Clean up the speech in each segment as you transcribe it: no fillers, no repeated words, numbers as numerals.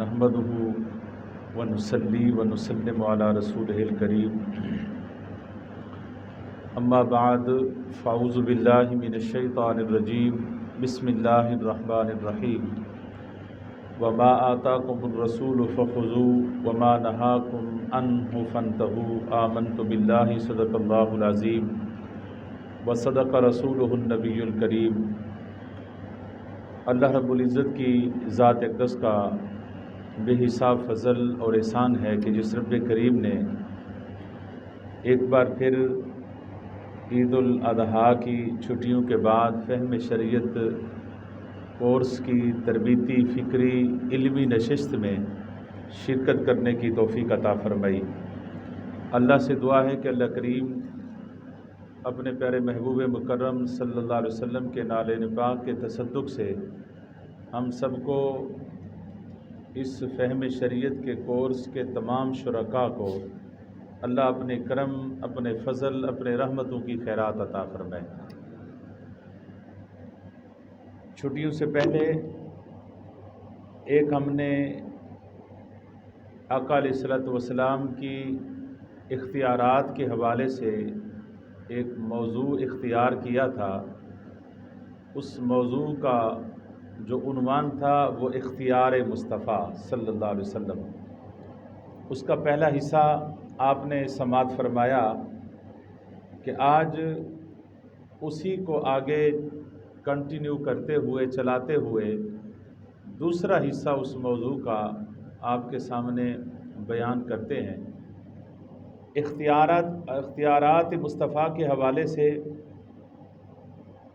نحمده ونصلي ونسلم على رسوله الكريم اما بعد فاعوذ باللہ من الشیطان الرجیم بسم اللہ الرحمن الرحیم وما آتاکم الرسول فخذوه وما نهاکم عنہ فانتہوا آمنت باللہ صدق اللہ العظیم وصدق رسولہ النبی الکریم۔ اللہ رب العزت کی ذات اقدس کا بے حساب فضل اور احسان ہے کہ جس رب کریم نے ایک بار پھر عید الاضحیٰ کی چھٹیوں کے بعد فہم شریعت کورس کی تربیتی فکری علمی نشست میں شرکت کرنے کی توفیق عطا فرمائی۔ اللہ سے دعا ہے کہ اللہ کریم اپنے پیارے محبوب مکرم صلی اللہ علیہ وسلم کے نالین پاک کے تصدق سے ہم سب کو اس فہم شریعت کے کورس کے تمام شرکاء کو اللہ اپنے کرم، اپنے فضل، اپنے رحمتوں کی خیرات عطا فرمائے۔ چھٹیوں سے پہلے ایک ہم نے آقا علیہ الصلوۃ والسلام کی اختیارات کے حوالے سے ایک موضوع اختیار کیا تھا۔ اس موضوع کا جو عنوان تھا وہ اختیار مصطفیٰ صلی اللہ علیہ وسلم۔ اس کا پہلا حصہ آپ نے سماعت فرمایا کہ آج اسی کو آگے کنٹینیو کرتے ہوئے چلاتے ہوئے دوسرا حصہ اس موضوع کا آپ کے سامنے بیان کرتے ہیں۔ اختیارات مصطفیٰ کے حوالے سے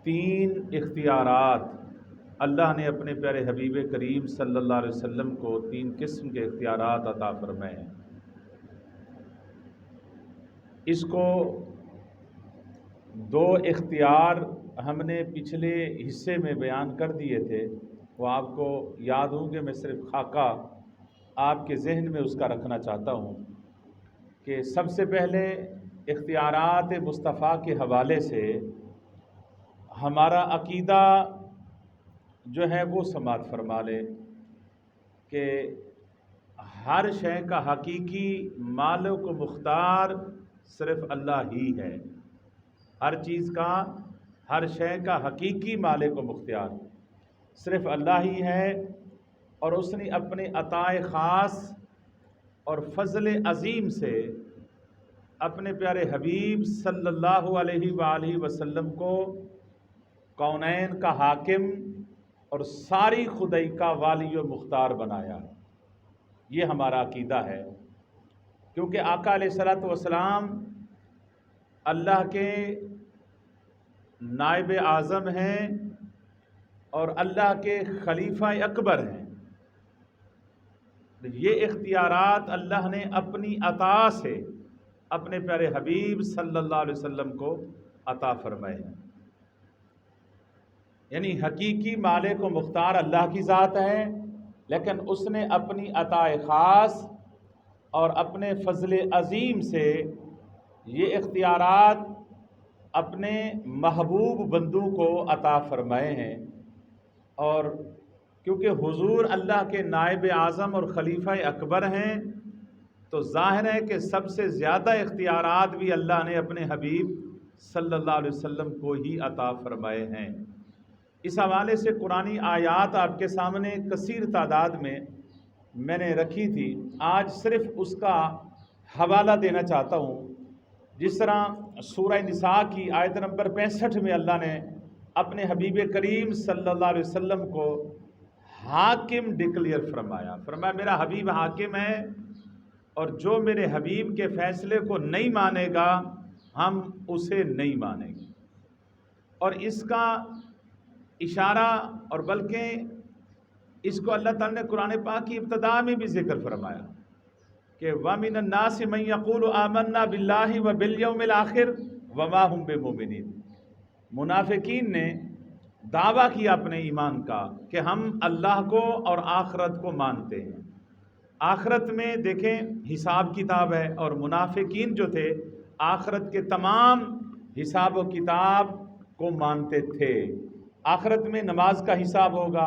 3 اختیارات اللہ نے اپنے پیارے حبیب کریم صلی اللہ علیہ وسلم کو 3 قسم کے اختیارات عطا فرمائے ہیں۔ اس کو 2 اختیار ہم نے پچھلے حصے میں بیان کر دیے تھے، وہ آپ کو یاد ہوں گے، میں صرف خاکہ آپ کے ذہن میں اس کا رکھنا چاہتا ہوں کہ سب سے پہلے اختیارات مصطفیٰ کے حوالے سے ہمارا عقیدہ جو ہے وہ سماعت فرما لے کہ ہر شے کا حقیقی مالک و مختار صرف اللہ ہی ہے۔ ہر چیز کا، ہر شے کا حقیقی مالک و مختار صرف اللہ ہی ہے، اور اس نے اپنے عطا خاص اور فضل عظیم سے اپنے پیارے حبیب صلی اللہ علیہ وآلہ وسلم کو کونین کا حاکم اور ساری خدائی کا والی و مختار بنایا۔ یہ ہمارا عقیدہ ہے، کیونکہ آقا علیہ الصلوۃ والسلام اللہ کے نائب اعظم ہیں اور اللہ کے خلیفہ اکبر ہیں۔ یہ اختیارات اللہ نے اپنی عطا سے اپنے پیارے حبیب صلی اللہ علیہ وسلم کو عطا فرمائے ہیں۔ یعنی حقیقی مالک و مختار اللہ کی ذات ہے، لیکن اس نے اپنی عطا خاص اور اپنے فضل عظیم سے یہ اختیارات اپنے محبوب بندوں کو عطا فرمائے ہیں۔ اور کیونکہ حضور اللہ کے نائب اعظم اور خلیفہ اکبر ہیں، تو ظاہر ہے کہ سب سے زیادہ اختیارات بھی اللہ نے اپنے حبیب صلی اللہ علیہ وسلم کو ہی عطا فرمائے ہیں۔ اس حوالے سے قرآنی آیات آپ کے سامنے کثیر تعداد میں نے رکھی تھی، آج صرف اس کا حوالہ دینا چاہتا ہوں۔ جس طرح سورہ نساء کی آیت نمبر 65 میں اللہ نے اپنے حبیب کریم صلی اللہ علیہ وسلم کو حاکم ڈکلیئر فرمایا میرا حبیب حاکم ہے، اور جو میرے حبیب کے فیصلے کو نہیں مانے گا ہم اسے نہیں مانیں گے۔ اور اس کا اشارہ، اور بلکہ اس کو اللہ تعالیٰ نے قرآن پاک کی ابتدا میں بھی ذکر فرمایا کہ وَمِنَ النَّاسِ مَن يَقُولُ آمَنَّا بِاللَّهِ وَبِالْيَوْمِ الْآخِرِ وَمَا هُمْ بِمُؤْمِنِينَ۔ منافقین نے دعویٰ کیا اپنے ایمان کا کہ ہم اللہ کو اور آخرت کو مانتے ہیں۔ آخرت میں دیکھیں حساب کتاب ہے، اور منافقین جو تھے آخرت کے تمام حساب و کتاب کو مانتے تھے۔ آخرت میں نماز کا حساب ہوگا،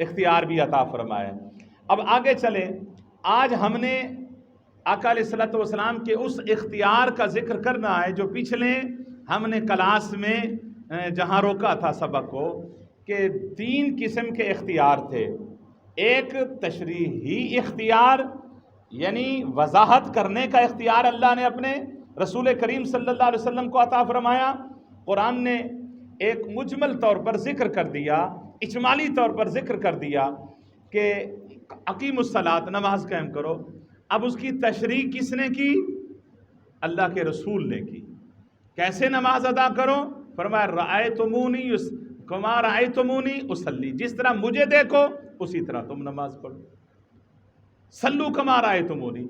اختیار بھی عطا فرمایا۔ اب آگے چلیں، آج ہم نے آقا علیہ الصلوۃ والسلام کے اس اختیار کا ذکر کرنا ہے جو پچھلے ہم نے کلاس میں جہاں روکا تھا سبق کو، کہ 3 قسم کے اختیار تھے۔ ایک تشریحی اختیار، یعنی وضاحت کرنے کا اختیار اللہ نے اپنے رسول کریم صلی اللہ علیہ وسلم کو عطا فرمایا۔ قرآن نے ایک مجمل طور پر ذکر کر دیا، اجمالی طور پر ذکر کر دیا کہ اقیم الصلاۃ، نماز قائم کرو۔ اب اس کی تشریح کس نے کی؟ اللہ کے رسول نے کی۔ کیسے نماز ادا کرو؟ فرمایا رأیتمونی کما رأیتمونی اصلی، جس طرح مجھے دیکھو اسی طرح تم نماز پڑھو۔ صلو کما رأیتمونی،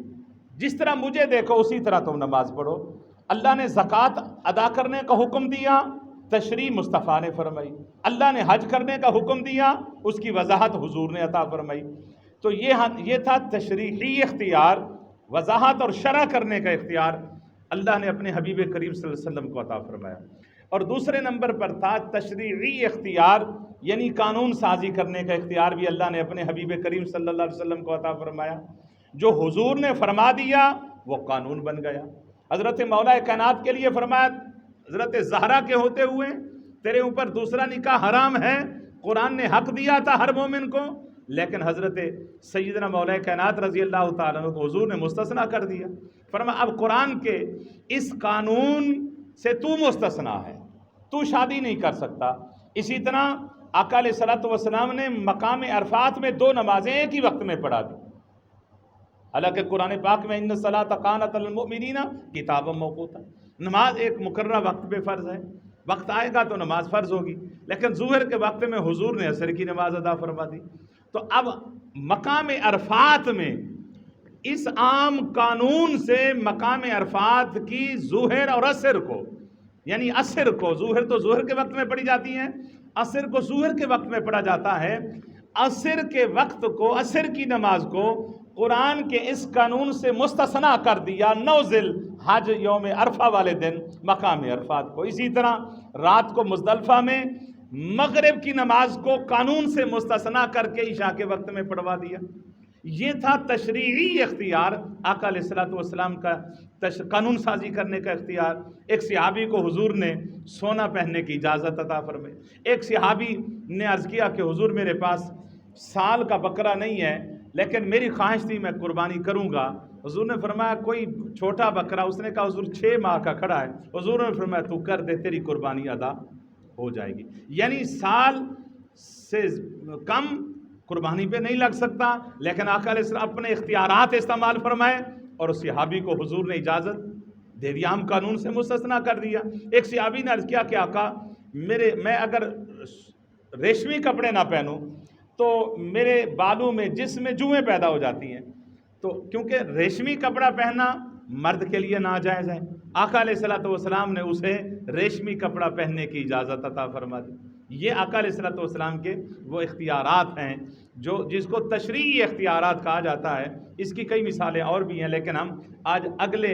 جس طرح مجھے دیکھو اسی طرح تم نماز پڑھو۔ اللہ نے زکوٰۃ ادا کرنے کا حکم دیا، تشریح مصطفیٰ نے فرمائی۔ اللہ نے حج کرنے کا حکم دیا، اس کی وضاحت حضور نے عطا فرمائی۔ تو یہ تھا تشریحی اختیار، وضاحت اور شرح کرنے کا اختیار اللہ نے اپنے حبیب کریم صلی اللہ علیہ وسلم کو عطا فرمایا۔ اور دوسرے نمبر پر تھا تشریعی اختیار، یعنی قانون سازی کرنے کا اختیار بھی اللہ نے اپنے حبیب کریم صلی اللہ علیہ وسلم کو عطا فرمایا۔ جو حضور نے فرما دیا وہ قانون بن گیا۔ حضرت مولا کائنات کے لیے فرمایا حضرت زہرا کے ہوتے ہوئے تیرے اوپر دوسرا نکاح حرام ہے۔ قرآن نے حق دیا تھا ہر مومن کو، لیکن حضرت سیدنا مولا کائنات رضی اللہ تعالیٰ عنہ کو حضور نے مستثنا کر دیا۔ فرمایا اب قرآن کے اس قانون سے تو مستثنا ہے، تو شادی نہیں کر سکتا۔ اسی طرح آقا علیہ الصلوۃ والسلام نے مقام عرفات میں 2 نمازیں ایک ہی وقت میں پڑھا دی۔ حالانکہ قرآن پاک میں ان الصلاۃ کانت علی المؤمنین کتابا موقوتا، نماز ایک مقررہ وقت پہ فرض ہے، وقت آئے گا تو نماز فرض ہوگی، لیکن ظہر کے وقت میں حضور نے عصر کی نماز ادا فرما دی۔ تو اب مقام عرفات میں اس عام قانون سے مقام عرفات کی ظہر اور عصر کو، یعنی عصر کو، ظہر تو ظہر کے وقت میں پڑھی جاتی ہیں، عصر کو ظہر کے وقت میں پڑھا جاتا ہے۔ عصر کے وقت کو، عصر کی نماز کو قرآن کے اس قانون سے مستثنا کر دیا 9 ذی الحج یوم عرفہ والے دن مقام عرفات کو۔ اسی طرح رات کو مزدلفہ میں مغرب کی نماز کو قانون سے مستثنا کر کے عشاء کے وقت میں پڑھوا دیا۔ یہ تھا تشریعی اختیار، آقا علیہ الصلوۃ والسلام کا قانون سازی کرنے کا اختیار۔ ایک صحابی کو حضور نے سونا پہننے کی اجازت عطا فرمائی۔ ایک صحابی نے عرض کیا کہ حضور میرے پاس سال کا بکرا نہیں ہے، لیکن میری خواہش تھی میں قربانی کروں گا۔ حضور نے فرمایا کوئی چھوٹا بکرا، اس نے کہا حضور 6 ماہ کا کھڑا ہے۔ حضور نے فرمایا تو کر دے، تیری قربانی ادا ہو جائے گی۔ یعنی سال سے کم قربانی پہ نہیں لگ سکتا، لیکن آقا علیہ السلام اپنے اختیارات استعمال فرمائے اور اس صحابی کو حضور نے اجازت دے دیا، عام قانون سے مستثنا کر دیا۔ ایک صحابی نے عرض کیا کہ آقا میں اگر ریشمی کپڑے نہ پہنوں تو میرے بالوں میں جسم میں جوئیں پیدا ہو جاتی ہیں، تو کیونکہ ریشمی کپڑا پہننا مرد کے لیے ناجائز ہے، آقا علیہ الصلوۃ والسلام نے اسے ریشمی کپڑا پہننے کی اجازت عطا فرما دی۔ یہ آقا علیہ الصلوۃ والسلام کے وہ اختیارات ہیں جس کو تشریعی اختیارات کہا جاتا ہے۔ اس کی کئی مثالیں اور بھی ہیں، لیکن ہم آج اگلے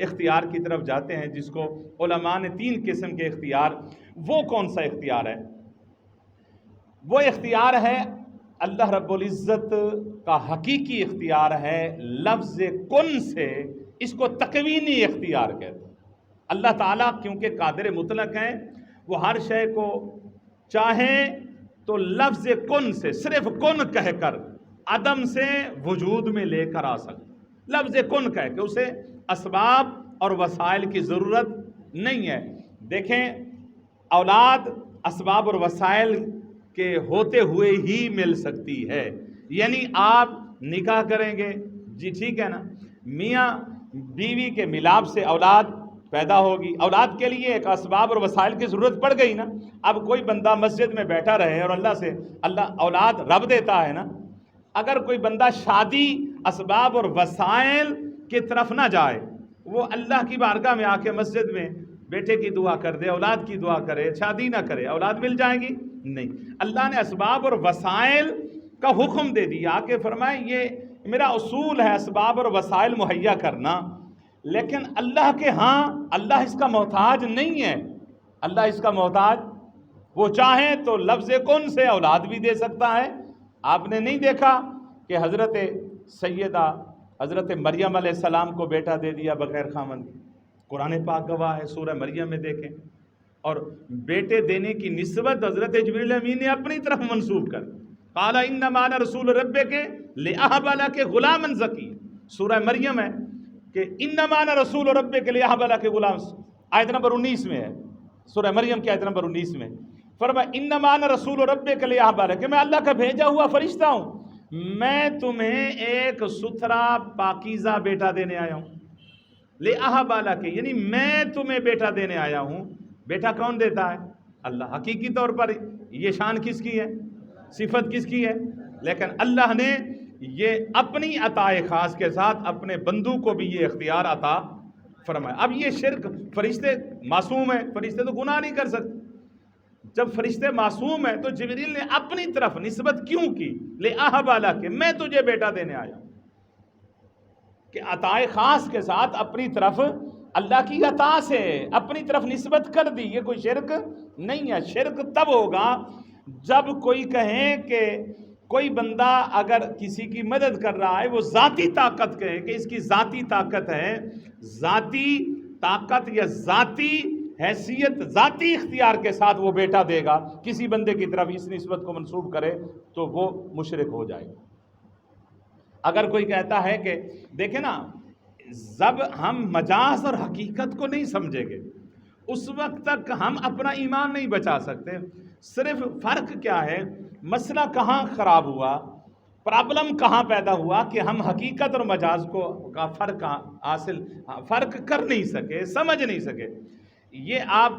اختیار کی طرف جاتے ہیں جس کو علماء نے 3 قسم کے اختیار۔ وہ کون سا اختیار ہے؟ وہ اختیار ہے اللہ رب العزت کا حقیقی اختیار ہے، لفظ کن سے اس کو تکوینی اختیار کہتے ہیں۔ اللہ تعالیٰ کیونکہ قادر مطلق ہیں، وہ ہر شے کو چاہیں تو لفظ کن سے، صرف کن کہہ کر عدم سے وجود میں لے کر آ سکتے۔ لفظ کن کہہ کہ اسے اسباب اور وسائل کی ضرورت نہیں ہے۔ دیکھیں اولاد اسباب اور وسائل کے ہوتے ہوئے ہی مل سکتی ہے، یعنی آپ نکاح کریں گے، جی ٹھیک ہے نا، میاں بیوی کے ملاپ سے اولاد پیدا ہوگی، اولاد کے لیے ایک اسباب اور وسائل کی ضرورت پڑ گئی نا۔ اب کوئی بندہ مسجد میں بیٹھا رہے اور اللہ اولاد رب دیتا ہے نا، اگر کوئی بندہ شادی اسباب اور وسائل کی طرف نہ جائے، وہ اللہ کی بارگاہ میں آ کے مسجد میں بیٹے کی دعا کر دے، اولاد کی دعا کرے، شادی نہ کرے، اولاد مل جائیں گی؟ نہیں۔ اللہ نے اسباب اور وسائل کا حکم دے دیا کہ فرمائے یہ میرا اصول ہے اسباب اور وسائل مہیا کرنا، لیکن اللہ کے ہاں اللہ اس کا محتاج نہیں ہے۔ اللہ اس کا محتاج، وہ چاہیں تو لفظ کن سے اولاد بھی دے سکتا ہے، آپ نے نہیں دیکھا کہ حضرت سیدہ حضرت مریم علیہ السلام کو بیٹا دے دیا بغیر خاوند کے؟ قرآن پاک گواہ ہے، سورہ مریم میں دیکھیں. اور بیٹے دینے کی نسبت حضرت جبریل امین نے اپنی طرف منسوب کر. قال انما انا رسول ربک لأہب لک غلاما زکیا، سورہ مریم ہے کہ انما انا رسول ربک لأہب لک غلام، آیت نمبر 19 میں ہے، سورہ مریم کی آیت نمبر 19 میں فرمایا انما انا رسول ربک لأہب لک، میں اللہ کا بھیجا ہوا فرشتہ ہوں، میں تمہیں ایک ستھرا پاکیزہ بیٹا دینے آیا ہوں. لأہب لک یعنی میں تمہیں بیٹا دینے آیا ہوں. بیٹا کون دیتا ہے؟ اللہ. حقیقی طور پر یہ شان کس کی ہے؟ صفت کس کی ہے؟ لیکن اللہ نے یہ اپنی عطا خاص کے ساتھ اپنے بندوں کو بھی یہ اختیار عطا فرمایا. اب یہ شرک، فرشتے معصوم ہیں، فرشتے تو گناہ نہیں کر سکتے. جب فرشتے معصوم ہیں تو جبریل نے اپنی طرف نسبت کیوں کی؟ لأہب لک، میں تجھے بیٹا دینے آیا ہوں. کہ عطا خاص کے ساتھ اپنی طرف اللہ کی عطا سے اپنی طرف نسبت کر دی. یہ کوئی شرک نہیں ہے. شرک تب ہوگا جب کوئی کہیں کہ کوئی بندہ اگر کسی کی مدد کر رہا ہے، وہ ذاتی طاقت کہے کہ اس کی ذاتی طاقت ہے، ذاتی طاقت یا ذاتی حیثیت، ذاتی اختیار کے ساتھ وہ بیٹا دے گا، کسی بندے کی طرف اس نسبت کو منسوب کرے تو وہ مشرک ہو جائے گا. اگر کوئی کہتا ہے کہ دیکھیں نا، جب ہم مجاز اور حقیقت کو نہیں سمجھیں گے اس وقت تک ہم اپنا ایمان نہیں بچا سکتے. صرف فرق کیا ہے، مسئلہ کہاں خراب ہوا، پرابلم کہاں پیدا ہوا کہ ہم حقیقت اور مجاز کو کا فرق کر نہیں سکے، سمجھ نہیں سکے. یہ آپ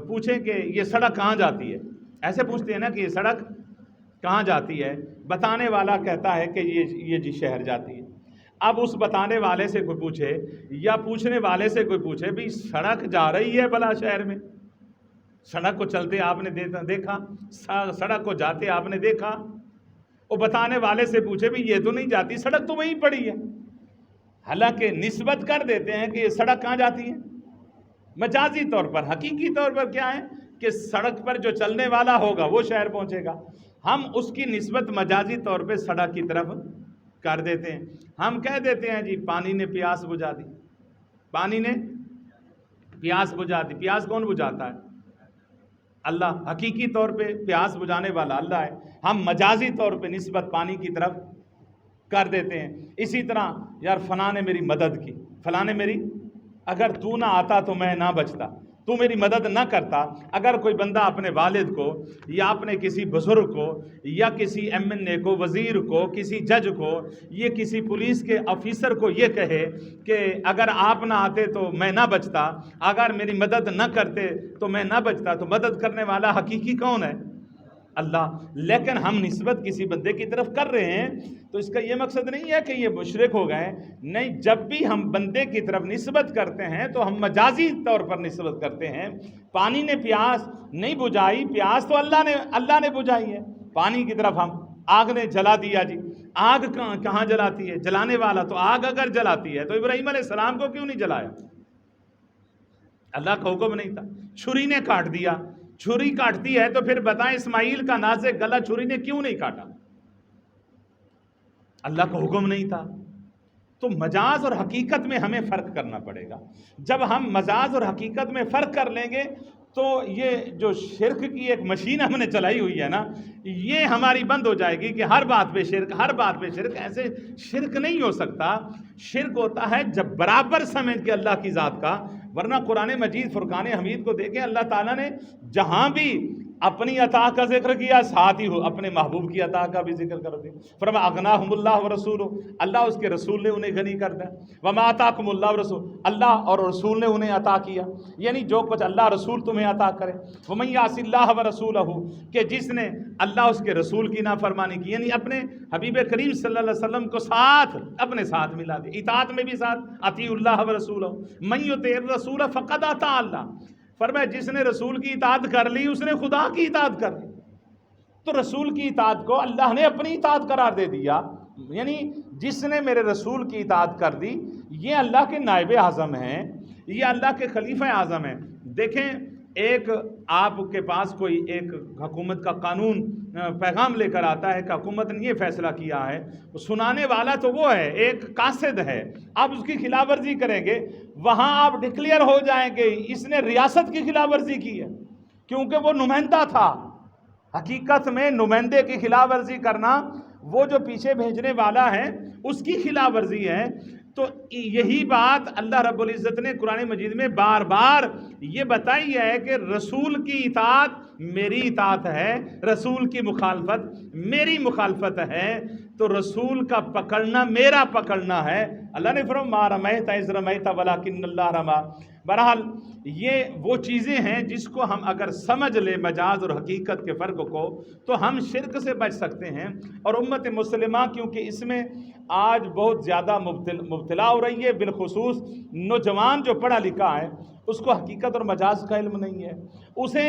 پوچھیں کہ یہ سڑک کہاں جاتی ہے، ایسے پوچھتے ہیں نا کہ یہ سڑک کہاں جاتی ہے، بتانے والا کہتا ہے کہ یہ جی شہر جاتی ہے. اب اس بتانے والے سے کوئی پوچھے یا پوچھنے والے سے کوئی پوچھے بھی سڑک جا رہی ہے بلا شہر میں، سڑک کو چلتے آپ نے دیکھا، سڑک کو جاتے آپ نے دیکھا. وہ بتانے والے سے پوچھے بھی یہ تو نہیں جاتی، سڑک تو وہیں پڑی ہے. حالانکہ نسبت کر دیتے ہیں کہ یہ سڑک کہاں جاتی ہے مجازی طور پر. حقیقی طور پر کیا ہے کہ سڑک پر جو چلنے والا ہوگا وہ شہر پہنچے گا. ہم اس کی نسبت مجازی طور پہ سڑک کی طرف کر دیتے ہیں. ہم کہہ دیتے ہیں جی پانی نے پیاس بجھا دی، پانی نے پیاس بجھا دی. پیاس کون بجھاتا ہے؟ اللہ. حقیقی طور پہ پیاس بجھانے والا اللہ ہے. ہم مجازی طور پہ نسبت پانی کی طرف کر دیتے ہیں. اسی طرح یار فلاں نے میری مدد کی، فلاں نے میری، اگر تو نہ آتا تو میں نہ بچتا، تو میری مدد نہ کرتا. اگر کوئی بندہ اپنے والد کو یا اپنے کسی بزرگ کو یا کسی ایم این اے کو، وزیر کو، کسی جج کو، یہ کسی پولیس کے آفیسر کو یہ کہے کہ اگر آپ نہ آتے تو میں نہ بچتا، اگر میری مدد نہ کرتے تو میں نہ بچتا، تو مدد کرنے والا حقیقی کون ہے؟ اللہ. لیکن ہم نسبت کسی بندے کی طرف کر رہے ہیں تو اس کا یہ مقصد نہیں ہے کہ یہ مشرک ہو گئے. نہیں، جب بھی ہم بندے کی طرف نسبت کرتے ہیں تو ہم مجازی طور پر نسبت کرتے ہیں. پانی نے پیاس نہیں بجھائی، پیاس تو اللہ نے بجھائی ہے. پانی کی طرف ہم، آگ نے جلا دیا جی، آگ کہاں جلاتی ہے؟ جلانے والا تو آگ اگر جلاتی ہے تو ابراہیم علیہ السلام کو کیوں نہیں جلایا؟ اللہ کا حکم نہیں تھا. چھری نے کاٹ دیا، چھری کاٹتی ہے تو پھر بتائیں اسماعیل کا نازک گلا چھری نے کیوں نہیں کاٹا؟ اللہ کا حکم نہیں تھا. تو مجاز اور حقیقت میں ہمیں فرق کرنا پڑے گا. جب ہم مجاز اور حقیقت میں فرق کر لیں گے تو یہ جو شرک کی ایک مشین ہم نے چلائی ہوئی ہے نا، یہ ہماری بند ہو جائے گی کہ ہر بات پہ شرک، ہر بات پہ شرک. ایسے شرک نہیں ہو سکتا. شرک ہوتا ہے جب برابر سمجھ کے اللہ کی ذات کا. ورنہ قرآن مجید فرقان حمید کو دیکھیں، اللہ تعالیٰ نے جہاں بھی اپنی عطا کا ذکر کیا ساتھ ہی اپنے محبوب کی عطا کا بھی ذکر کر دیا. فرمایا اغناہم اللہ ورسولہ، اللہ اس کے رسول نے انہیں غنی کر دیا. وما آتاکم اللہ ورسول، اللہ اور رسول نے انہیں عطا کیا. یعنی جو کچھ اللہ رسول تمہیں عطا کرے. ومن یعص اللہ ورسولہ، کہ جس نے اللہ اس کے رسول کی نافرمانی کی، یعنی اپنے حبیب کریم صلی اللہ علیہ وسلم کو ساتھ اپنے ساتھ ملا دیا. اطاعت میں بھی ساتھ، اطیعوا اللہ ورسولہ، من یطع الرسول فقد اطاع اللہ. فرمایا جس نے رسول کی اطاعت کر لی اس نے خدا کی اطاعت کر لی. تو رسول کی اطاعت کو اللہ نے اپنی اطاعت قرار دے دیا. یعنی جس نے میرے رسول کی اطاعت کر دی یہ اللہ کے نائب اعظم ہیں، یہ اللہ کے خلیفہ اعظم ہیں. دیکھیں ایک آپ کے پاس کوئی ایک حکومت کا قانون پیغام لے کر آتا ہے کہ حکومت نے یہ فیصلہ کیا ہے، سنانے والا تو وہ ہے، ایک قاصد ہے، آپ اس کی خلاف ورزی کریں گے، وہاں آپ ڈکلیئر ہو جائیں گے اس نے ریاست کی خلاف ورزی کی ہے، کیونکہ وہ نمائندہ تھا۔ حقیقت میں نمائندے کی خلاف ورزی کرنا وہ جو پیچھے بھیجنے والا ہے اس کی خلاف ورزی ہے۔ تو یہی بات اللہ رب العزت نے قرآن مجید میں بار بار یہ بتائی ہے کہ رسول کی اطاعت میری اطاعت ہے، رسول کی مخالفت میری مخالفت ہے، تو رسول کا پکڑنا میرا پکڑنا ہے۔ اللہ نے فرمایا ما رمیت اذ رمیت ولکن اللہ رمی۔ بہرحال یہ وہ چیزیں ہیں جس کو ہم اگر سمجھ لیں مجاز اور حقیقت کے فرق کو تو ہم شرک سے بچ سکتے ہیں۔ اور امت مسلمہ کیونکہ اس میں آج بہت زیادہ مبتلا ہو رہی ہے، بالخصوص نوجوان جو پڑھا لکھا ہے اس کو حقیقت اور مجاز کا علم نہیں ہے، اسے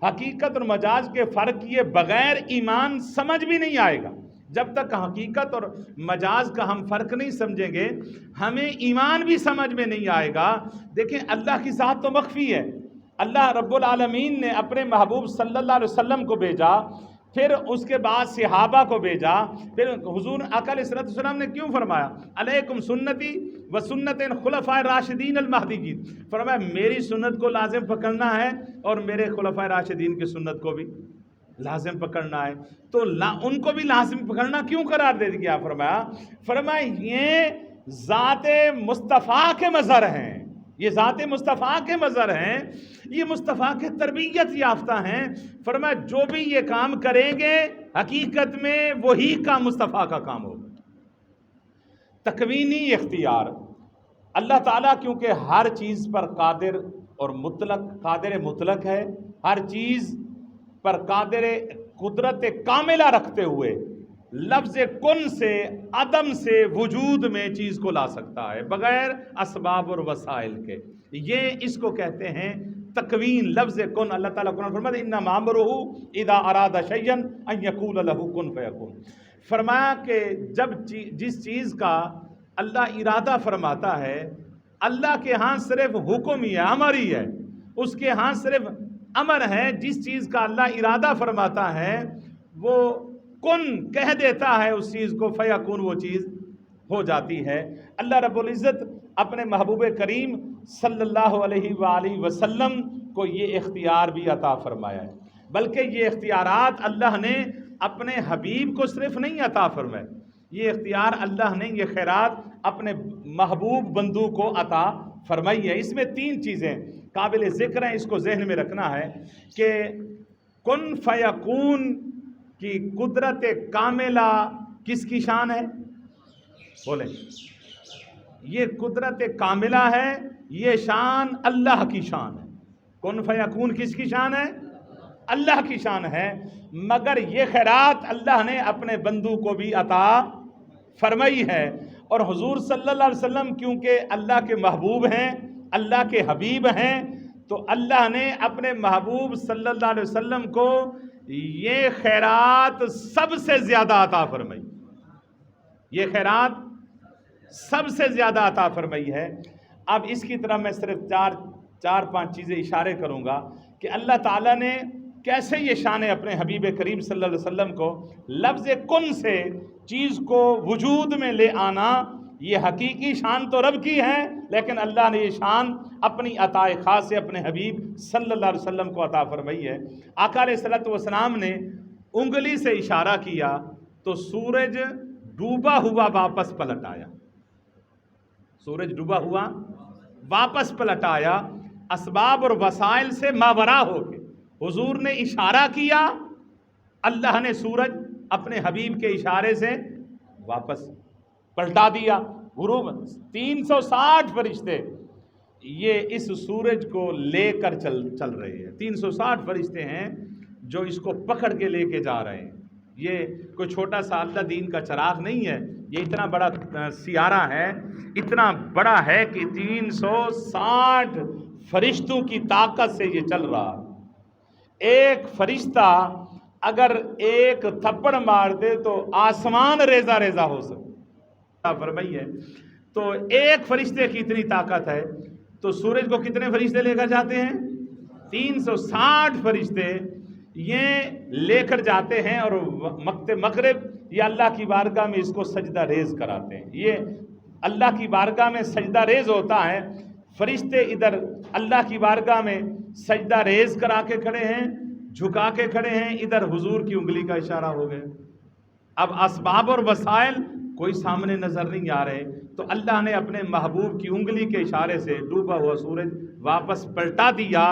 حقیقت اور مجاز کے فرق کیے بغیر ایمان سمجھ بھی نہیں آئے گا۔ جب تک حقیقت اور مجاز کا ہم فرق نہیں سمجھیں گے ہمیں ایمان بھی سمجھ میں نہیں آئے گا۔ دیکھیں اللہ کی ذات تو مخفی ہے، اللہ رب العالمین نے اپنے محبوب صلی اللہ علیہ وسلم کو بھیجا، پھر اس کے بعد صحابہ کو بھیجا، پھر حضور آقا علیہ السلام نے کیوں فرمایا علیکم سنتی و سنت خلفاء راشدین المہدیین، فرمایا میری سنت کو لازم پکڑنا ہے اور میرے خلفاء راشدین کی سنت کو بھی لازم پکڑنا ہے۔ تو ان کو بھی لازم پکڑنا کیوں قرار دے دیا؟ فرمایا یہ ذات مصطفیٰ کے مظہر ہیں، یہ ذات مصطفیٰ کے مظہر ہیں، یہ مصطفیٰ کے تربیت یافتہ ہیں۔ فرمایا جو بھی یہ کام کریں گے حقیقت میں وہی کام مصطفیٰ کا کام ہوگا۔ تکوینی اختیار، اللہ تعالیٰ کیونکہ ہر چیز پر قادر اور قادر مطلق ہے، ہر چیز پر قادر قدرت کاملہ رکھتے ہوئے لفظ کن سے عدم سے وجود میں چیز کو لا سکتا ہے بغیر اسباب اور وسائل کے، یہ اس کو کہتے ہیں تکوین۔ لفظ کن، اللہ تعالیٰ قرآن فرماتا ہے انما امرہ اذا اراد شیئا ان یقول له کن فیکون۔ فرمایا کہ جب جس چیز کا اللہ ارادہ فرماتا ہے، اللہ کے ہاں صرف حکم ہی ہے، امر ہی ہے، اس کے ہاں صرف امر ہے۔ جس چیز کا اللہ ارادہ فرماتا ہے وہ کن کہہ دیتا ہے اس چیز کو، فیکون وہ چیز ہو جاتی ہے۔ اللہ رب العزت اپنے محبوب کریم صلی اللہ علیہ وآلہ وسلم کو یہ اختیار بھی عطا فرمایا ہے، بلکہ یہ اختیارات اللہ نے اپنے حبیب کو صرف نہیں عطا فرمائے، یہ اختیار اللہ نے، یہ خیرات اپنے محبوب بندو کو عطا فرمائی ہے۔ اس میں تین چیزیں قابل ذکر ہیں، اس کو ذہن میں رکھنا ہے کہ کن فیکون کی قدرت کاملہ کس کی شان ہے؟ بولیں، یہ قدرت کاملہ ہے، یہ شان اللہ کی شان ہے۔ کن فیکون کس کی شان ہے؟ اللہ کی شان ہے، مگر یہ خیرات اللہ نے اپنے بندو کو بھی عطا فرمائی ہے۔ اور حضور صلی اللہ علیہ وسلم کیونکہ اللہ کے محبوب ہیں، اللہ کے حبیب ہیں، تو اللہ نے اپنے محبوب صلی اللہ علیہ وسلم کو یہ خیرات سب سے زیادہ عطا فرمائی، یہ خیرات سب سے زیادہ عطا فرمائی ہے۔ اب اس کی طرح میں صرف چار پانچ چیزیں اشارے کروں گا کہ اللہ تعالیٰ نے کیسے یہ شان اپنے حبیب کریم صلی اللہ علیہ وسلم کو لفظ کن سے چیز کو وجود میں لے آنا، یہ حقیقی شان تو رب کی ہے، لیکن اللہ نے یہ شان اپنی عطا خاص سے اپنے حبیب صلی اللہ علیہ وسلم کو عطا فرمائی ہے۔ آقا علیہ السلام نے انگلی سے اشارہ کیا تو سورج ڈوبا ہوا واپس پلٹ آیا، سورج ڈوبا ہوا واپس پلٹ آیا، اسباب اور وسائل سے ماورا ہو کے حضور نے اشارہ کیا، اللہ نے سورج اپنے حبیب کے اشارے سے واپس پلٹا دیا۔ غروب 360 فرشتے یہ اس سورج کو لے کر چل رہے ہیں، 360 فرشتے ہیں جو اس کو پکڑ کے لے کے جا رہے ہیں۔ یہ کوئی چھوٹا سا اللہ دین کا چراغ نہیں ہے، یہ اتنا بڑا سیارہ ہے، اتنا بڑا ہے کہ 360 فرشتوں کی طاقت سے یہ چل رہا ہے۔ ایک فرشتہ اگر ایک تھپڑ مار دے تو آسمان ریزہ ریزہ ہو سکتا فرمائی ہے۔ تو ایک فرشتے کی اتنی طاقت ہے، تو سورج کو کتنے فرشتے لے کر جاتے ہیں؟ 360 فرشتے یہ لے کر جاتے ہیں اور وقت مغرب یہ اللہ کی بارگاہ میں اس کو سجدہ ریز کراتے ہیں. یہ اللہ کی بارگاہ میں سجدہ ریز ہوتا ہے. فرشتے ادھر اللہ کی بارگاہ میں سجدہ ریز کرا کے کھڑے ہیں, جھکا کے کھڑے ہیں, ادھر حضور کی انگلی کا اشارہ ہو گیا. اب اسباب اور وسائل کوئی سامنے نظر نہیں آ رہے, تو اللہ نے اپنے محبوب کی انگلی کے اشارے سے ڈوبا ہوا سورج واپس پلٹا دیا.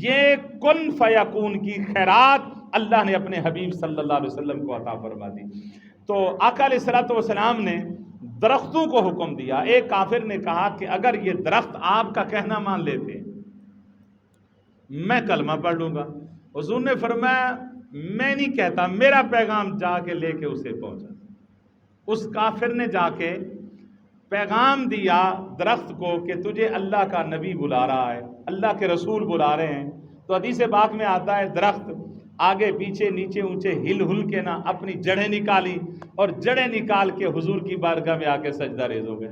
یہ کن فیکون کی خیرات اللہ نے اپنے حبیب صلی اللہ علیہ وسلم کو عطا فرما دی. تو آقا علیہ الصلوۃ والسلام نے درختوں کو حکم دیا. ایک کافر نے کہا کہ اگر یہ درخت آپ کا کہنا مان لیتے میں کلمہ پڑھ لوں گا. حضور نے فرمایا میں نہیں کہتا, میرا پیغام جا کے لے کے اسے پہنچا. اس کافر نے جا کے پیغام دیا درخت کو کہ تجھے اللہ کا نبی بلا رہا ہے, اللہ کے رسول بلا رہے ہیں. تو حدیث پاک میں آتا ہے درخت آگے پیچھے نیچے اونچے ہل ہل کے نہ اپنی جڑیں نکالی اور جڑیں نکال کے حضور کی بارگاہ میں آ کے سجدہ ریز ہو گئے.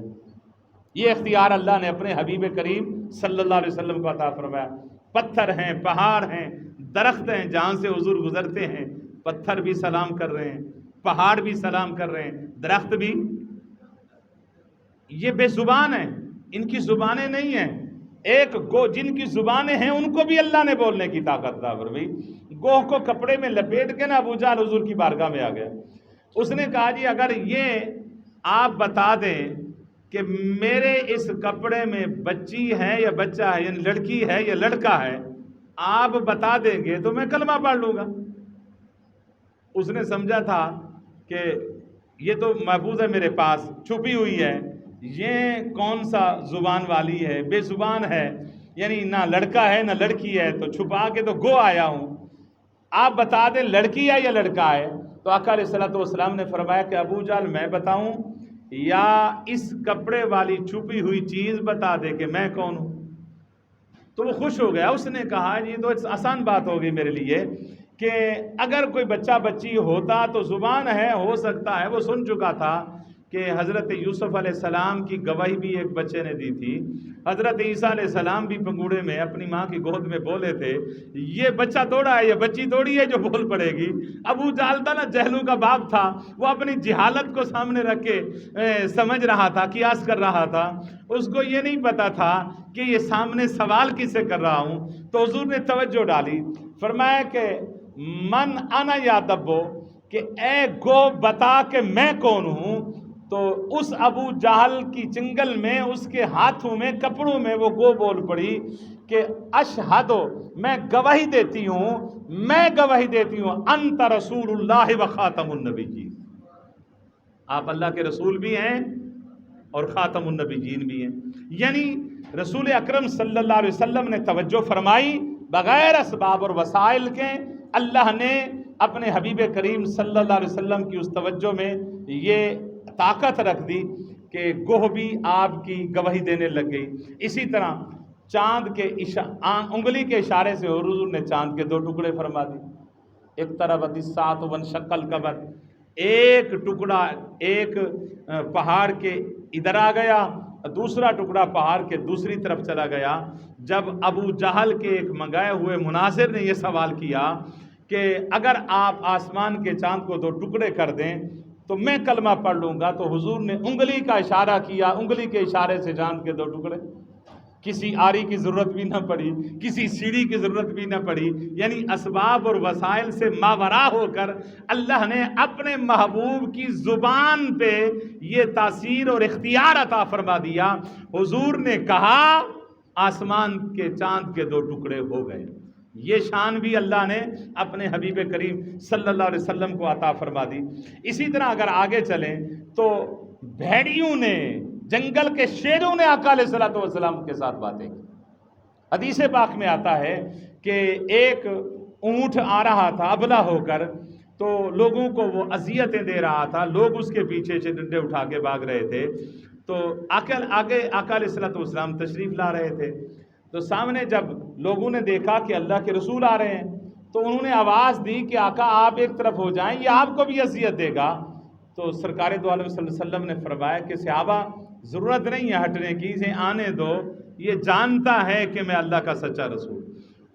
یہ اختیار اللہ نے اپنے حبیب کریم صلی اللہ علیہ وسلم کو عطا فرمایا. پتھر ہیں, پہاڑ ہیں, درخت ہیں, جہاں سے حضور گزرتے ہیں پتھر بھی سلام کر رہے ہیں, پہاڑ بھی سلام کر رہے ہیں, درخت بھی. یہ بے زبان ہیں, ان کی زبانیں نہیں ہیں. ایک گو جن کی زبانیں ہیں ان کو بھی اللہ نے بولنے کی طاقت عطا فرمائی. گوہ کو کپڑے میں لپیٹ کے نا ابو جہل حضور کی بارگاہ میں آ گیا. اس نے کہا جی اگر یہ آپ بتا دیں کہ میرے اس کپڑے میں بچی ہے یا بچہ ہے, یعنی لڑکی ہے یا لڑکا ہے, آپ بتا دیں گے تو میں کلمہ پڑھ لوں گا. اس نے سمجھا تھا کہ یہ تو محفوظ ہے میرے پاس, چھپی ہوئی ہے, یہ کون سا زبان والی ہے, بے زبان ہے, یعنی نہ لڑکا ہے نہ لڑکی ہے, تو چھپا کے تو گو آیا ہوں, آپ بتا دیں لڑکی ہے یا لڑکا ہے. تو آقا علیہ الصلوۃ والسلام نے فرمایا کہ ابو جہل میں بتاؤں یا اس کپڑے والی چھپی ہوئی چیز بتا دے کہ میں کون ہوں. تو وہ خوش ہو گیا. اس نے کہا یہ تو آسان بات ہوگی میرے لیے کہ اگر کوئی بچہ بچی ہوتا تو زبان ہے, ہو سکتا ہے وہ سن چکا تھا کہ حضرت یوسف علیہ السلام کی گواہی بھی ایک بچے نے دی تھی. حضرت عیسیٰ علیہ السلام بھی پنگوڑے میں اپنی ماں کی گود میں بولے تھے. یہ بچہ توڑا ہے, یہ بچی توڑی ہے جو بول پڑے گی. ابو جہل تھا نا, جہلوں کا باپ تھا, وہ اپنی جہالت کو سامنے رکھ کے سمجھ رہا تھا, قیاس کر رہا تھا. اس کو یہ نہیں پتا تھا کہ یہ سامنے سوال کس سے کر رہا ہوں. تو حضور نے توجہ ڈالی, فرمایا کہ من انا یا دبو, کہ اے گو بتا کہ میں کون ہوں. تو اس ابو جہل کی چنگل میں, اس کے ہاتھوں میں, کپڑوں میں وہ گو بول پڑی کہ اشہدو, میں گواہی دیتی ہوں, میں گواہی دیتی ہوں, انت رسول اللہ و خاتم النبیین, آپ اللہ کے رسول بھی ہیں اور خاتم النبیین بھی ہیں. یعنی رسول اکرم صلی اللہ علیہ وسلم نے توجہ فرمائی بغیر اسباب اور وسائل کے. اللہ نے اپنے حبیب کریم صلی اللہ علیہ وسلم کی اس توجہ میں یہ طاقت رکھ دی کہ گوہ بھی آپ کی گواہی دینے لگ گئی. اسی طرح چاند کے انگلی کے اشارے سے حضور نے چاند کے 2 ٹکڑے فرما دی. اقتربت الساعۃ وانشق القمر, ایک ٹکڑا ایک پہاڑ کے ادھر آ گیا, دوسرا ٹکڑا پہاڑ کے دوسری طرف چلا گیا. جب ابو جہل کے ایک منگائے ہوئے مناظر نے یہ سوال کیا کہ اگر آپ آسمان کے چاند کو 2 ٹکڑے کر دیں تو میں کلمہ پڑھ لوں گا, تو حضور نے انگلی کا اشارہ کیا, انگلی کے اشارے سے چاند کے 2 ٹکڑے. کسی آری کی ضرورت بھی نہ پڑی, کسی سیڑھی کی ضرورت بھی نہ پڑی. یعنی اسباب اور وسائل سے ماورا ہو کر اللہ نے اپنے محبوب کی زبان پہ یہ تاثیر اور اختیار عطا فرما دیا. حضور نے کہا آسمان کے چاند کے 2 ٹکڑے ہو گئے. یہ شان بھی اللہ نے اپنے حبیب کریم صلی اللہ علیہ وسلم کو عطا فرما دی. اسی طرح اگر آگے چلیں تو بھیڑیوں نے, جنگل کے شیروں نے آقا علیہ الصلوۃ والسلام کے ساتھ باتیں کی. حدیث پاک میں آتا ہے کہ ایک اونٹ آ رہا تھا ابلا ہو کر, تو لوگوں کو وہ اذیتیں دے رہا تھا, لوگ اس کے پیچھے سے ڈنڈے اٹھا کے بھاگ رہے تھے. تو آگے آقا علیہ الصلوۃ والسلام تشریف لا رہے تھے. تو سامنے جب لوگوں نے دیکھا کہ اللہ کے رسول آ رہے ہیں تو انہوں نے آواز دی کہ آقا آپ ایک طرف ہو جائیں, یہ آپ کو بھی اذیت دے گا. تو سرکار دو عالم صلی اللہ علیہ وسلم نے فرمایا کہ صحابہ ضرورت نہیں ہے ہٹنے کی, اسے آنے دو, یہ جانتا ہے کہ میں اللہ کا سچا رسول.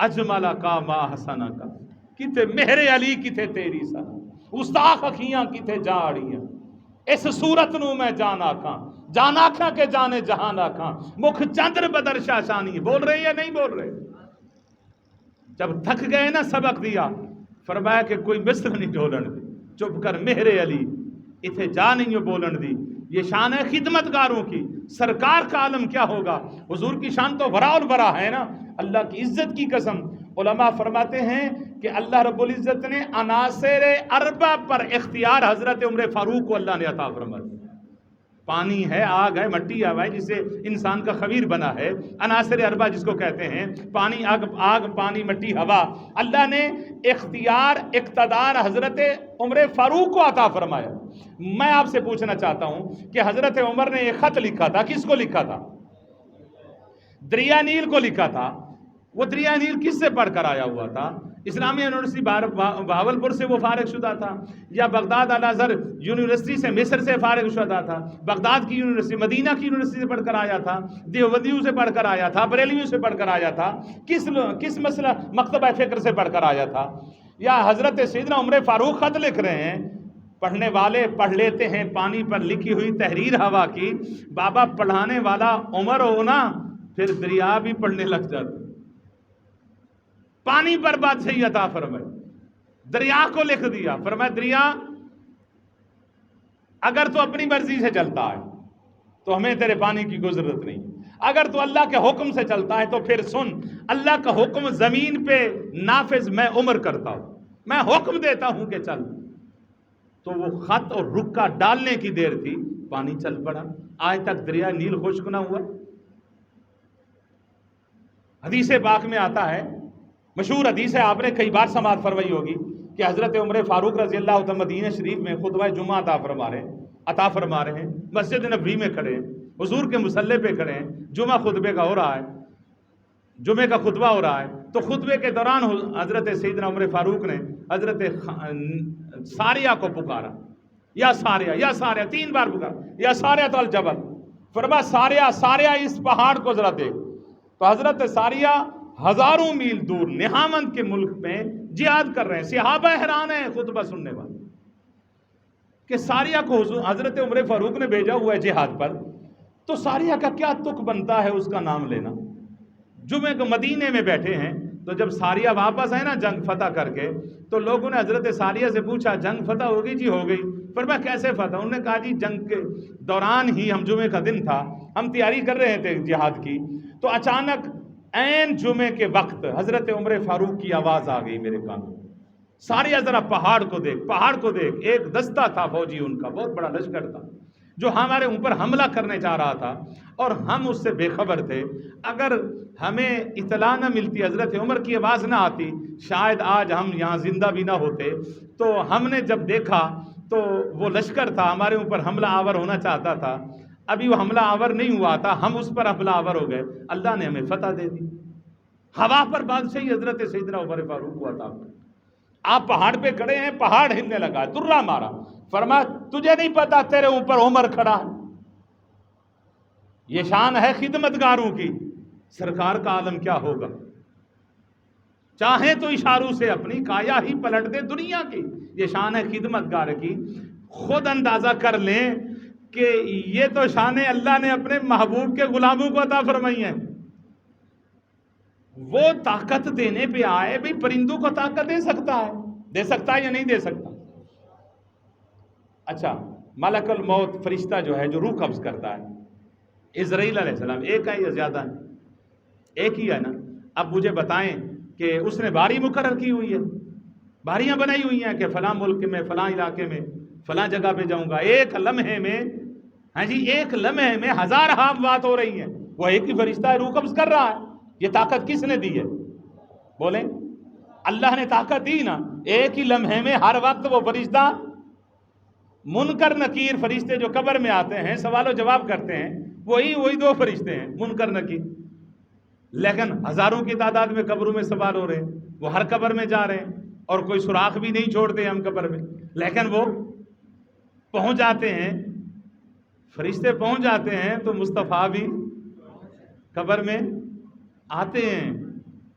اجمل کا ما حسن کا کتے مہر علی کتے تیری سنا استاخ اکھیاں کتے جاڑیاں اس صورت نو میں جان آکھاں کہ جانے جہان آکھاں مکھ چندر بدر شاشانی بول رہے یا نہیں بول رہے؟ جب تھک گئے نا سبق دیا فرمایا کہ کوئی مصر نہیں ڈولن دی چپ کر مہر علی اتھے جا نہیں ہو بولن دی یہ شان ہے خدمتگاروں کی سرکار کا عالم کیا ہوگا حضور کی شان تو ورا الورا ہے نا اللہ کی عزت کی قسم علماء فرماتے ہیں کہ اللہ رب العزت نے عناصر اربع پر اختیار حضرت عمر فاروق کو اللہ نے عطا فرمایا پانی ہے آگ ہے مٹی ہے جسے انسان کا خبیر بنا ہے عناصر اربع جس کو کہتے ہیں پانی آگ پانی مٹی ہوا اللہ نے اختیار اقتدار حضرت عمر فاروق کو عطا فرمایا میں آپ سے پوچھنا چاہتا ہوں کہ حضرت عمر نے ایک خط لکھا تھا کس کو لکھا تھا دریا نیل کو لکھا تھا وہ دریا نیل کس سے پڑھ کر آیا ہوا تھا اسلامیہ یونیورسٹی بہاولپور سے وہ فارغ شدہ تھا یا بغداد الازہر یونیورسٹی سے مصر سے فارغ شدہ تھا بغداد کی یونیورسٹی مدینہ کی یونیورسٹی سے پڑھ کر آیا تھا دیوبندیوں سے پڑھ کر آیا تھا بریلویوں سے پڑھ کر آیا تھا کس مسئلہ مکتبہ فکر سے پڑھ کر آیا تھا یا حضرت سیدنا عمر فاروق خط لکھ رہے ہیں پڑھنے والے پڑھ لیتے ہیں پانی پر لکھی ہوئی تحریر ہوا کی بابا پڑھانے والا عمر ہونا پھر دریا بھی پڑھنے لگ جاتے پانی پر بادشاہی عطا فرمائے دریا کو لکھ دیا فرمایا دریا اگر تو اپنی مرضی سے چلتا ہے تو ہمیں تیرے پانی کی کوئی ضرورت نہیں اگر تو اللہ کے حکم سے چلتا ہے تو پھر سن اللہ کا حکم زمین پہ نافذ میں عمر کرتا ہوں میں حکم دیتا ہوں کہ چل تو وہ خط اور رکا ڈالنے کی دیر تھی پانی چل پڑا آج تک دریا نیل خشک نہ ہوا حدیث پاک میں آتا ہے مشہور حدیث ہے آپ نے کئی بار سماعت فرمائی ہوگی کہ حضرت عمر فاروق رضی اللہ عنہ مدینہ شریف میں خطبہ جمعہ عطا فرما رہے ہیں مسجد نبوی میں کھڑے ہیں حضور کے مصلی پہ کھڑے ہیں جمعہ خطبے کا ہو رہا ہے جمعے کا خطبہ ہو رہا ہے تو خطبے کے دوران حضرت سیدنا عمر فاروق نے حضرت ساریہ کو پکارا یا ساریہ 3 بار پکارا یا ساریہ تو الجبل فرمایا ساریہ اس پہاڑ کو ذرا دیکھ تو حضرت ساریہ ہزاروں میل دور نہامند کے ملک میں جہاد کر رہے ہیں صحابہ حیران ہیں خطبہ سننے والے کہ ساریہ کو حضرت عمر فاروق نے بھیجا ہوا ہے جہاد پر تو ساریہ کا کیا تک بنتا ہے اس کا نام لینا جمعے کو مدینے میں بیٹھے ہیں تو جب ساریہ واپس آئے نا جنگ فتح کر کے تو لوگوں نے حضرت ساریہ سے پوچھا جنگ فتح ہوگی جی ہو گئی فرمایا کیسے فتح انہوں نے کہا جی جنگ کے دوران ہی ہم جمعے کا دن تھا ہم تیاری کر رہے تھے جہاد کی تو اچانک عین جمعے کے وقت حضرت عمر فاروق کی آواز آ گئی میرے کانوں ساریہ ذرا پہاڑ کو دیکھ ایک دستہ تھا فوجی ان کا بہت بڑا لشکر تھا جو ہمارے اوپر حملہ کرنے جا رہا تھا اور ہم اس سے بے خبر تھے اگر ہمیں اطلاع نہ ملتی حضرت عمر کی آواز نہ آتی شاید آج ہم یہاں زندہ بھی نہ ہوتے تو ہم نے جب دیکھا تو وہ لشکر تھا ہمارے اوپر حملہ آور ہونا چاہتا تھا ابھی وہ حملہ آور نہیں ہوا تھا ہم اس پر حملہ آور ہو گئے اللہ نے ہمیں فتح دے دی ہوا پر بادشاہی حضرت سیدنا عمر فاروق کو عطا فرمائی آپ پہاڑ پہ کھڑے ہیں پہاڑ ہلنے لگا درہ مارا فرمایا تجھے نہیں پتا تیرے اوپر عمر کھڑا ہے یہ شان ہے خدمتگاروں کی سرکار کا عالم کیا ہوگا چاہیں تو اشاروں سے اپنی کایا ہی پلٹ دے دنیا کی یہ شان ہے خدمتگار کی خود اندازہ کر لیں کہ یہ تو شانیں اللہ نے اپنے محبوب کے غلاموں کو عطا فرمائی ہیں وہ طاقت دینے پہ آئے بھی پرندوں کو طاقت دے سکتا ہے یا نہیں دے سکتا اچھا ملک الموت فرشتہ جو ہے جو روح قبض کرتا ہے اسرائیل علیہ السلام ایک ہے یا زیادہ ہے ایک ہی ہے نا اب مجھے بتائیں کہ اس نے باری مقرر کی ہوئی ہے باریاں بنائی ہوئی ہیں کہ فلاں ملک میں فلاں علاقے میں فلاں جگہ پہ جاؤں گا ایک لمحے میں ایک لمحے میں 1000 بات ہو رہی ہیں وہ ایک ہی فرشتہ ہے روح قبض کر رہا ہے یہ طاقت کس نے دی ہے بولیں اللہ نے طاقت دی نا ایک ہی لمحے میں ہر وقت وہ فرشتہ منکر نکیر فرشتے جو قبر میں آتے ہیں سوال و جواب کرتے ہیں وہی 2 فرشتے ہیں منکر نکیر لیکن ہزاروں کی تعداد میں قبروں میں سوال ہو رہے ہیں وہ ہر قبر میں جا رہے ہیں اور کوئی سوراخ بھی نہیں چھوڑتے ہم قبر میں لیکن وہ پہنچ جاتے ہیں فرشتے پہنچ جاتے ہیں تو مصطفیٰ بھی قبر میں آتے ہیں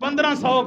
1500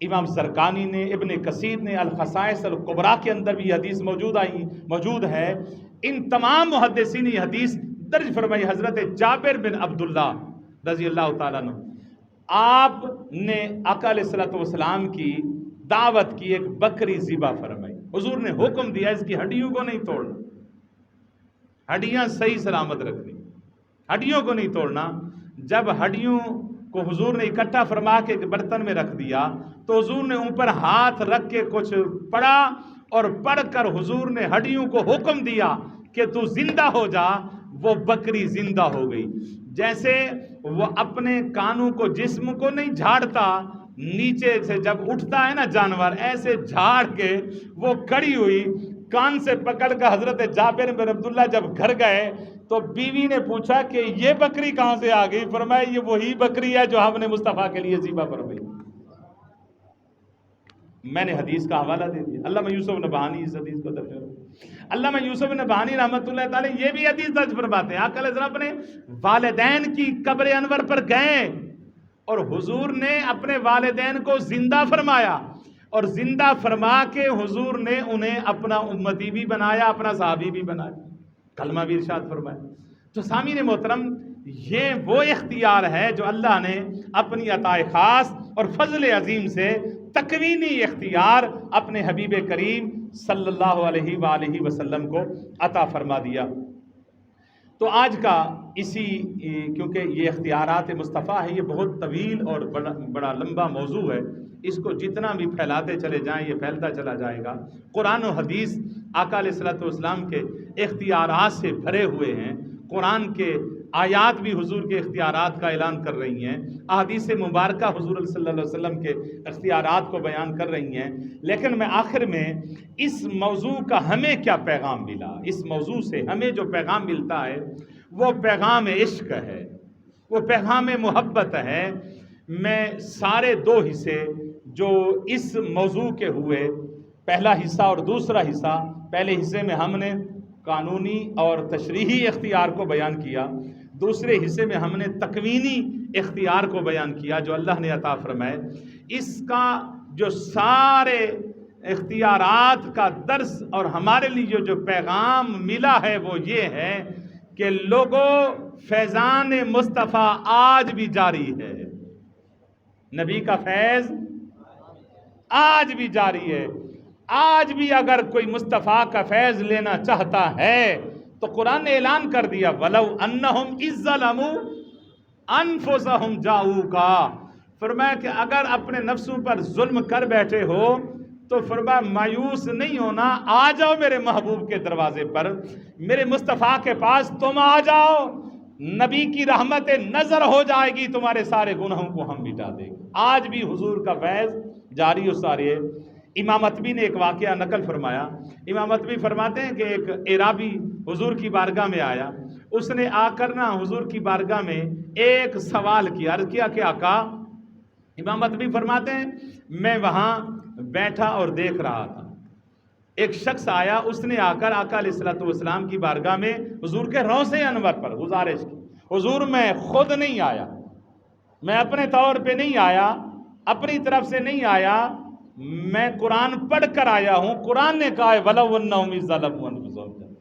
امام زرقانی نے، ابن کثیر نے الخصائص الکبریٰ کے اندر بھی یہ حدیث موجود ہے. ان تمام محدثین نے یہ حدیث درج فرمائی. حضرت جابر بن عبداللہ رضی اللہ تعالیٰ عنہ، آپ نے آقا علیہ الصلوۃ والسلام کی دعوت کی، ایک بکری ذبح فرمائی. حضور نے حکم دیا اس کی ہڈیوں کو نہیں توڑنا، ہڈیاں صحیح سلامت رکھنی، ہڈیوں کو نہیں توڑنا. جب ہڈیوں کو حضور نے اکٹھا فرما کے برتن میں رکھ دیا تو حضور نے اوپر ہاتھ رکھ کے کچھ پڑھا، اور پڑھ کر حضور نے ہڈیوں کو حکم دیا کہ تو زندہ ہو جا. وہ بکری زندہ ہو گئی. جیسے وہ اپنے کانوں کو، جسم کو نہیں جھاڑتا، نیچے سے جب اٹھتا ہے نا جانور، ایسے جھاڑ کے وہ کھڑی ہوئی، کان سے پکڑ کر. حضرت جابر بن عبداللہ جب گھر گئے تو بیوی نے پوچھا کہ یہ بکری کہاں سے آ گئی؟ فرمایا یہ وہی بکری ہے جو ہم نے مصطفیٰ کے لیے ذبح فرمائی. میں نے حدیث کا حوالہ دے دیا. علامہ یوسف نبہانی اس حدیث کو درج فرماتے. علامہ یوسف نبہانی رحمۃ اللہ تعالی یہ بھی حدیث درج فرماتے ہیں. آقا علیہ السلام اپنے والدین کی قبر انور پر گئے اور حضور نے اپنے والدین کو زندہ فرمایا، اور زندہ فرما کے حضور نے انہیں اپنا امتی بھی بنایا، اپنا صحابی بھی بنایا، کلمہ بھی ارشاد فرمایا. تو سامعین محترم، یہ وہ اختیار ہے جو اللہ نے اپنی عطا خاص اور فضل عظیم سے تکوینی اختیار اپنے حبیب کریم صلی اللہ علیہ وآلہ وسلم کو عطا فرما دیا. تو آج کا کیونکہ یہ اختیارات مصطفیٰ ہے، یہ بہت طویل اور بڑا لمبا موضوع ہے. اس کو جتنا بھی پھیلاتے چلے جائیں یہ پھیلتا چلا جائے گا. قرآن و حدیث آقا علیہ الصلوۃ والسلام کے اختیارات سے بھرے ہوئے ہیں. قرآن کے آیات بھی حضور کے اختیارات کا اعلان کر رہی ہیں، احادیث مبارکہ حضور صلی اللہ علیہ وسلم کے اختیارات کو بیان کر رہی ہیں. لیکن میں آخر میں اس موضوع کا ہمیں کیا پیغام ملا، اس موضوع سے ہمیں جو پیغام ملتا ہے وہ پیغام عشق ہے، وہ پیغام محبت ہے. میں سارے دو حصے جو اس موضوع کے ہوئے، پہلا حصہ اور دوسرا حصہ، پہلے حصے میں ہم نے قانونی اور تشریحی اختیار کو بیان کیا، دوسرے حصے میں ہم نے تکوینی اختیار کو بیان کیا جو اللہ نے عطا فرمائے. اس کا جو سارے اختیارات کا درس اور ہمارے لیے جو پیغام ملا ہے وہ یہ ہے کہ لوگوں، فیضان مصطفیٰ آج بھی جاری ہے. نبی کا فیض آج بھی جاری ہے. آج بھی اگر کوئی مصطفیٰ کا فیض لینا چاہتا ہے تو قرآن نے اعلان کر دیا وَلَوْ أَنَّهُمْ إِذْ ظَلَمُوا أَنفُسَهُمْ جَاءُوكَ. فرمایا کہ اگر اپنے نفسوں پر ظلم کر بیٹھے ہو تو فرمایا مایوس نہیں ہونا، آ جاؤ میرے محبوب کے دروازے پر، میرے مصطفیٰ کے پاس تم آ جاؤ. نبی کی رحمت نظر ہو جائے گی، تمہارے سارے گناہوں کو ہم مٹا دیں گے. آج بھی حضور کا فیض جاری و ساری ہے. امام اتبی نے ایک واقعہ نقل فرمایا. امام اتبی فرماتے ہیں کہ ایک اعرابی حضور کی بارگاہ میں آیا. اس نے آ کر نا حضور کی بارگاہ میں ایک سوال کیا، عرض کیا کہ آقا، امام اتبی فرماتے ہیں میں وہاں بیٹھا اور دیکھ رہا تھا، ایک شخص آیا، اس نے آ کر آقا علیہ الصلوۃ والسلام کی بارگاہ میں حضور کے روضہ انور پر گزارش کی، حضور میں خود نہیں آیا، میں اپنے طور پہ نہیں آیا، اپنی طرف سے نہیں آیا، میں قرآن پڑھ کر آیا ہوں. قرآن نے کہا ہے وَلَوْ أَنَّهُمْ إِذْ ظَلَمُوا أَنفُسَهُمْ.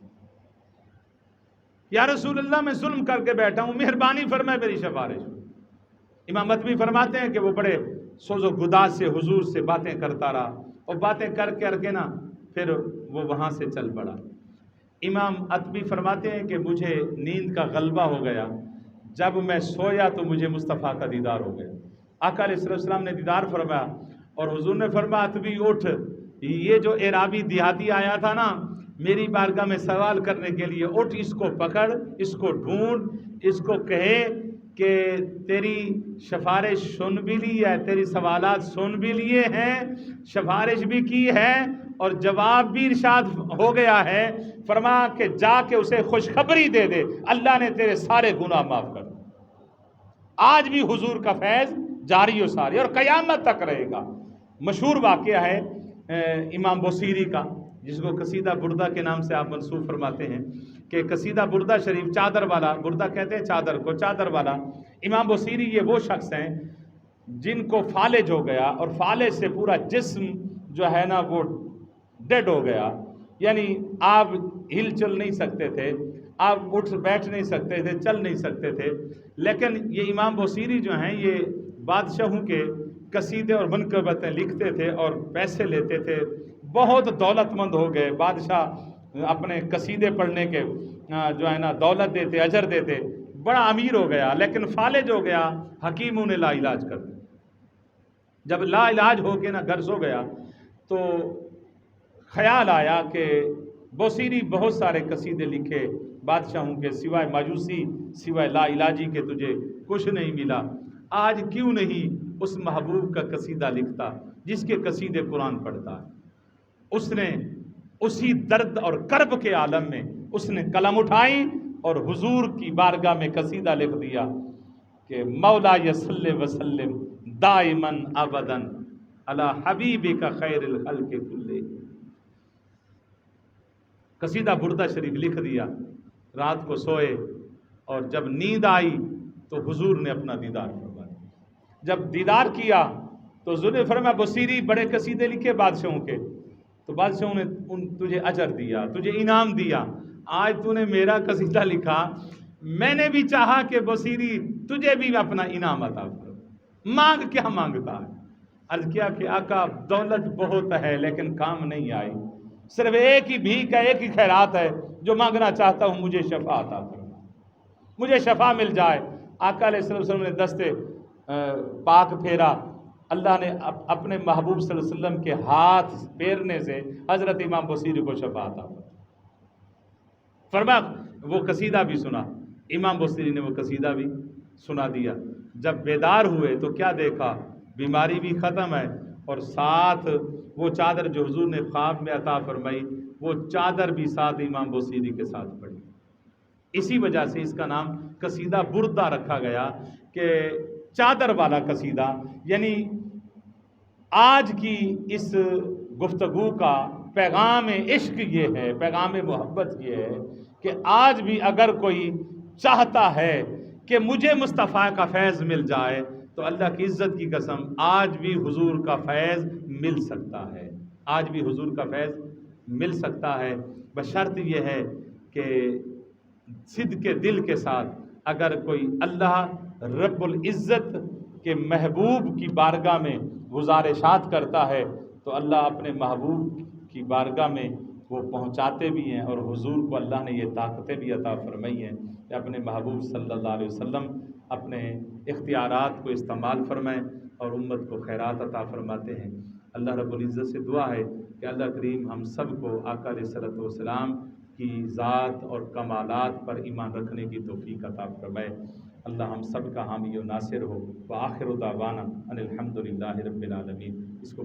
یا رسول اللہ میں ظلم کر کے بیٹھا ہوں، مہربانی فرمائے میری سفارش. امام اتبی فرماتے ہیں کہ وہ بڑے سوز و گداز سے حضور سے باتیں کرتا رہا، اور باتیں کر کے نا پھر وہ وہاں سے چل پڑا. امام اتبی فرماتے ہیں کہ مجھے نیند کا غلبہ ہو گیا، جب میں سویا تو مجھے مصطفیٰ کا دیدار ہو گیا. آقا علیہ السلام نے دیدار فرمایا اور حضور نے فرمایا اتبی اٹھ، یہ جو اعرابی دیہاتی آیا تھا نا میری بارگاہ میں سوال کرنے کے لیے، اٹھ، اس کو پکڑ، اس کو ڈھونڈ، اس کو کہے کہ تیری سفارش سن بھی لی ہے، تیری سوالات سن بھی لیے ہیں، سفارش بھی کی ہے اور جواب بھی ارشاد ہو گیا ہے. فرمایا کہ جا کے اسے خوشخبری دے دے، اللہ نے تیرے سارے گناہ معاف کر دیے. آج بھی حضور کا فیض جاری و ساری اور قیامت تک رہے گا. مشہور واقعہ ہے امام بصیری کا، جس کو قصیدہ بردہ کے نام سے آپ منسوب فرماتے ہیں کہ قصیدہ بردہ شریف، چادر والا، بردہ کہتے ہیں چادر کو، چادر والا. امام بصیری یہ وہ شخص ہیں جن کو فالج ہو گیا اور فالج سے پورا جسم جو ہے نا وہ ڈیڈ ہو گیا، یعنی آپ ہل چل نہیں سکتے تھے، آپ اٹھ بیٹھ نہیں سکتے تھے، چل نہیں سکتے تھے، لیکن یہ امام بوصیری جو ہیں یہ بادشاہوں کے قصیدے اور منقبتیں لکھتے تھے اور پیسے لیتے تھے، بہت دولت مند ہو گئے، بادشاہ اپنے قصیدے پڑھنے کے جو ہے نا دولت دیتے، اجر دیتے، بڑا امیر ہو گیا، لیکن فالج ہو گیا، حکیموں نے لا علاج کر دیا۔ جب لا علاج ہو کے نا گھر سو گیا تو خیال آیا کہ بوصیری بہت سارے قصیدے لکھے بادشاہوں کے، سوائے مایوسی، سوائے لا علاجی کے تجھے کچھ نہیں ملا، آج کیوں نہیں اس محبوب کا قصیدہ لکھتا جس کے قصیدے قرآن پڑھتا ہے۔ اس نے اسی درد اور کرب کے عالم میں اس نے قلم اٹھائی اور حضور کی بارگاہ میں قصیدہ لکھ دیا کہ مولا صلی وسلم دائماً ابداً علی حبیبک خیر الخلق کلہ۔ قصیدہ بردہ شریف لکھ دیا، رات کو سوئے اور جب نیند آئی تو حضور نے اپنا دیدار فرما دیا۔ جب دیدار کیا تو حضور نے فرمایا بوصیری بڑے قصیدے لکھے بادشاہوں کے، تو بادشاہوں نے تجھے اجر دیا، تجھے انعام دیا، آج تو نے میرا قصیدہ لکھا، میں نے بھی چاہا کہ بوصیری تجھے بھی اپنا انعام عطا کروں، مانگ کیا مانگتا ہے؟ عرض کیا کہ آقا دولت بہت ہے لیکن کام نہیں آئی، صرف ایک ہی بھیک ہے، ایک ہی خیرات ہے جو مانگنا چاہتا ہوں، مجھے شفا عطا فرما، مجھے شفا مل جائے۔ آقا علیہ السلام نے دستے پاک پھیرا، اللہ نے اپنے محبوب صلی اللہ علیہ وسلم کے ہاتھ پھیرنے سے حضرت امام بوصیری کو شفا عطا فرما۔ وہ قصیدہ بھی سنا، امام بوصیری نے وہ قصیدہ بھی سنا دیا۔ جب بیدار ہوئے تو کیا دیکھا؟ بیماری بھی ختم ہے اور ساتھ وہ چادر جو حضور نے خواب میں عطا فرمائی وہ چادر بھی ساتھ امام بوصیری کے ساتھ پڑی۔ اسی وجہ سے اس کا نام قصیدہ بردہ رکھا گیا کہ چادر والا قصیدہ، یعنی آج کی اس گفتگو کا پیغام عشق یہ ہے، پیغام محبت یہ ہے کہ آج بھی اگر کوئی چاہتا ہے کہ مجھے مصطفیٰ کا فیض مل جائے تو اللہ کی عزت کی قسم آج بھی حضور کا فیض مل سکتا ہے، آج بھی حضور کا فیض مل سکتا ہے، بشرط یہ ہے کہ صدق کے دل کے ساتھ اگر کوئی اللہ رب العزت کے محبوب کی بارگاہ میں گزارشات کرتا ہے تو اللہ اپنے محبوب کی بارگاہ میں وہ پہنچاتے بھی ہیں، اور حضور کو اللہ نے یہ طاقتیں بھی عطا فرمائی ہیں کہ اپنے محبوب صلی اللہ علیہ وسلم اپنے اختیارات کو استعمال فرمائیں اور امت کو خیرات عطا فرماتے ہیں۔ اللہ رب العزت سے دعا ہے کہ اللہ کریم ہم سب کو آقا علیہ الصلوۃ والسلام کی ذات اور کمالات پر ایمان رکھنے کی توفیق عطا فرمائے۔ اللہ ہم سب کا حامی و ناصر ہو۔ وآخر دعوانا ان الحمد للہ رب العالمین۔ اس کو